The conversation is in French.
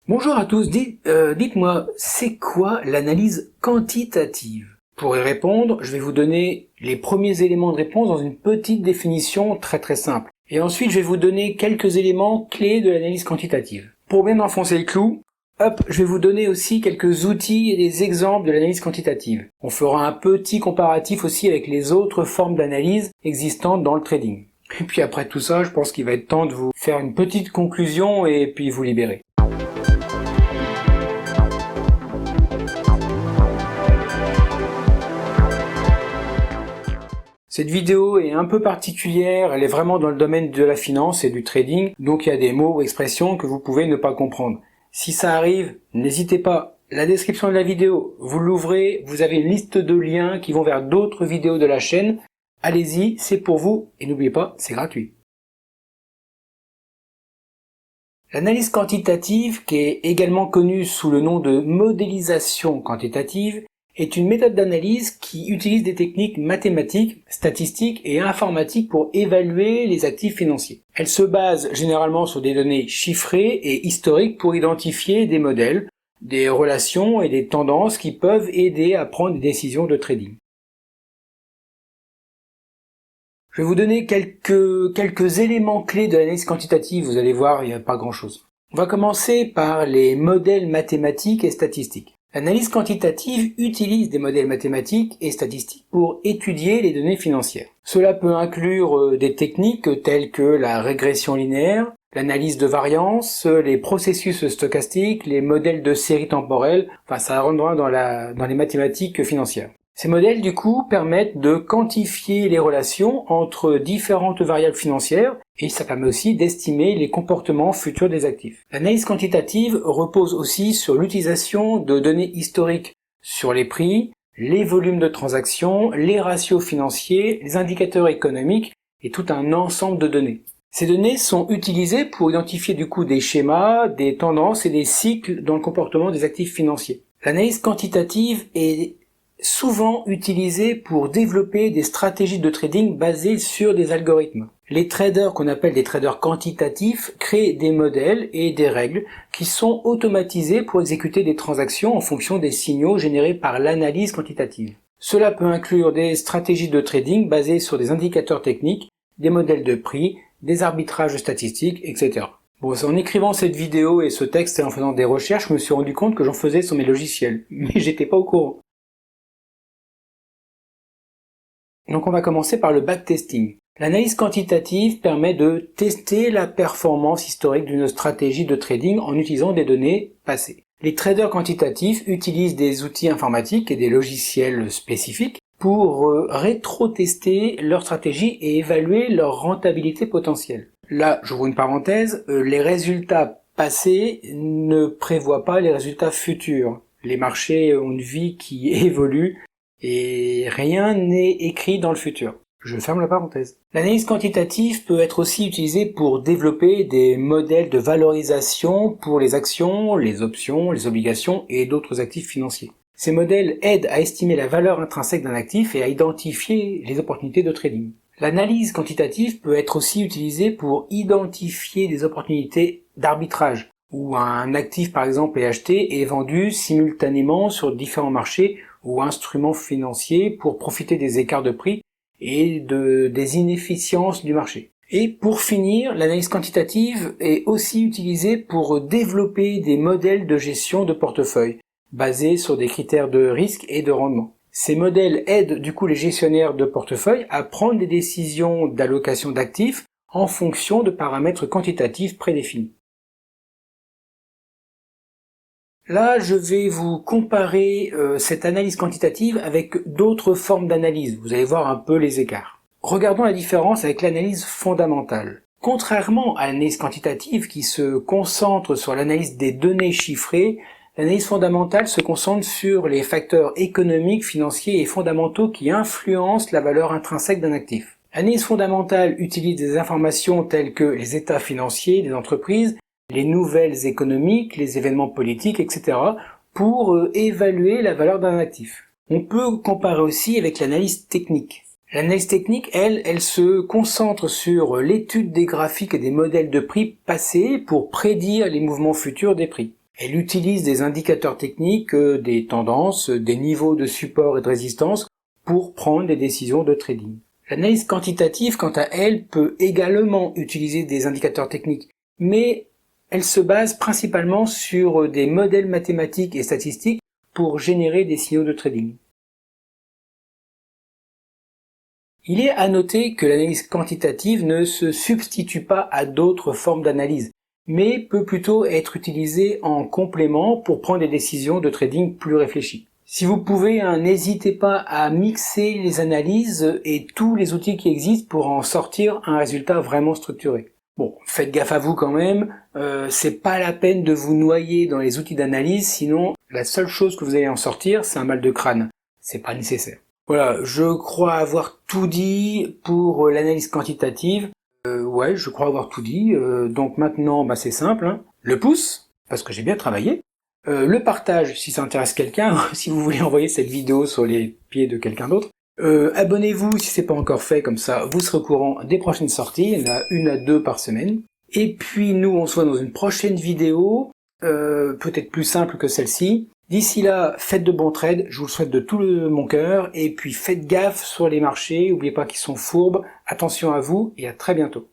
Bonjour à tous, dites-moi, c'est quoi l'analyse quantitative? Pour y répondre, je vais vous donner les premiers éléments de réponse dans une petite définition très simple. Et ensuite, je vais vous donner quelques éléments clés de l'analyse quantitative. Pour bien enfoncer le clou, je vais vous donner aussi quelques outils et des exemples de l'analyse quantitative. On fera un petit comparatif aussi avec les autres formes d'analyse existantes dans le trading. Et puis après tout ça, je pense qu'il va être temps de vous faire une petite conclusion et puis vous libérer. Cette vidéo est un peu particulière, elle est vraiment dans le domaine de la finance et du trading, donc il y a des mots ou expressions que vous pouvez ne pas comprendre. Si ça arrive, n'hésitez pas, la description de la vidéo, vous l'ouvrez, vous avez une liste de liens qui vont vers d'autres vidéos de la chaîne. Allez-y, c'est pour vous, et n'oubliez pas, c'est gratuit. L'analyse quantitative, qui est également connue sous le nom de modélisation quantitative, est une méthode d'analyse qui utilise des techniques mathématiques, statistiques et informatiques pour évaluer les actifs financiers. Elle se base généralement sur des données chiffrées et historiques pour identifier des modèles, des relations et des tendances qui peuvent aider à prendre des décisions de trading. Je vais vous donner quelques éléments clés de l'analyse quantitative, vous allez voir, il n'y a pas grand-chose. On va commencer par les modèles mathématiques et statistiques. L'analyse quantitative utilise des modèles mathématiques et statistiques pour étudier les données financières. Cela peut inclure des techniques telles que la régression linéaire, l'analyse de variance, les processus stochastiques, les modèles de série temporelle, enfin ça rentre dans les mathématiques financières. Ces modèles, du coup, permettent de quantifier les relations entre différentes variables financières et ça permet aussi d'estimer les comportements futurs des actifs. L'analyse quantitative repose aussi sur l'utilisation de données historiques sur les prix, les volumes de transactions, les ratios financiers, les indicateurs économiques et tout un ensemble de données. Ces données sont utilisées pour identifier du coup des schémas, des tendances et des cycles dans le comportement des actifs financiers. L'analyse quantitative est souvent utilisé pour développer des stratégies de trading basées sur des algorithmes. Les traders qu'on appelle des traders quantitatifs créent des modèles et des règles qui sont automatisés pour exécuter des transactions en fonction des signaux générés par l'analyse quantitative. Cela peut inclure des stratégies de trading basées sur des indicateurs techniques, des modèles de prix, des arbitrages statistiques, etc. Bon, c'est en écrivant cette vidéo et ce texte et en faisant des recherches, je me suis rendu compte que j'en faisais sur mes logiciels, mais j'étais pas au courant. Donc on va commencer par le backtesting. L'analyse quantitative permet de tester la performance historique d'une stratégie de trading en utilisant des données passées. Les traders quantitatifs utilisent des outils informatiques et des logiciels spécifiques pour rétro-tester leur stratégie et évaluer leur rentabilité potentielle. Là, j'ouvre une parenthèse, les résultats passés ne prévoient pas les résultats futurs. Les marchés ont une vie qui évolue et rien n'est écrit dans le futur. Je ferme la parenthèse. L'analyse quantitative peut être aussi utilisée pour développer des modèles de valorisation pour les actions, les options, les obligations et d'autres actifs financiers. Ces modèles aident à estimer la valeur intrinsèque d'un actif et à identifier les opportunités de trading. L'analyse quantitative peut être aussi utilisée pour identifier des opportunités d'arbitrage, où un actif par exemple est acheté et vendu simultanément sur différents marchés ou instruments financiers pour profiter des écarts de prix et des inefficiences du marché. Et pour finir, l'analyse quantitative est aussi utilisée pour développer des modèles de gestion de portefeuille basés sur des critères de risque et de rendement. Ces modèles aident du coup les gestionnaires de portefeuille à prendre des décisions d'allocation d'actifs en fonction de paramètres quantitatifs prédéfinis. Là, je vais vous comparer cette analyse quantitative avec d'autres formes d'analyse. Vous allez voir un peu les écarts. Regardons la différence avec l'analyse fondamentale. Contrairement à l'analyse quantitative qui se concentre sur l'analyse des données chiffrées, l'analyse fondamentale se concentre sur les facteurs économiques, financiers et fondamentaux qui influencent la valeur intrinsèque d'un actif. L'analyse fondamentale utilise des informations telles que les états financiers des entreprises, les nouvelles économiques, les événements politiques, etc. pour évaluer la valeur d'un actif. On peut comparer aussi avec l'analyse technique. L'analyse technique, elle se concentre sur l'étude des graphiques et des modèles de prix passés pour prédire les mouvements futurs des prix. Elle utilise des indicateurs techniques, des tendances, des niveaux de support et de résistance pour prendre des décisions de trading. L'analyse quantitative, quant à elle, peut également utiliser des indicateurs techniques, mais elle se base principalement sur des modèles mathématiques et statistiques pour générer des signaux de trading. Il est à noter que l'analyse quantitative ne se substitue pas à d'autres formes d'analyse, mais peut plutôt être utilisée en complément pour prendre des décisions de trading plus réfléchies. Si vous pouvez, n'hésitez pas à mixer les analyses et tous les outils qui existent pour en sortir un résultat vraiment structuré. Bon, faites gaffe à vous quand même, c'est pas la peine de vous noyer dans les outils d'analyse, sinon la seule chose que vous allez en sortir, c'est un mal de crâne. C'est pas nécessaire. Voilà, je crois avoir tout dit pour l'analyse quantitative. Ouais, je crois avoir tout dit. Donc maintenant, c'est simple. Le pouce, parce que j'ai bien travaillé. Le partage, si ça intéresse quelqu'un, si vous voulez envoyer cette vidéo sur les pieds de quelqu'un d'autre. Abonnez-vous si c'est pas encore fait, comme ça vous serez au courant des prochaines sorties. Il y en a 1 à 2 par semaine. Et puis nous, on se voit dans une prochaine vidéo, peut-être plus simple que celle-ci. D'ici là, faites de bons trades, je vous le souhaite de tout mon cœur, et puis faites gaffe sur les marchés, n'oubliez pas qu'ils sont fourbes, attention à vous, et à très bientôt.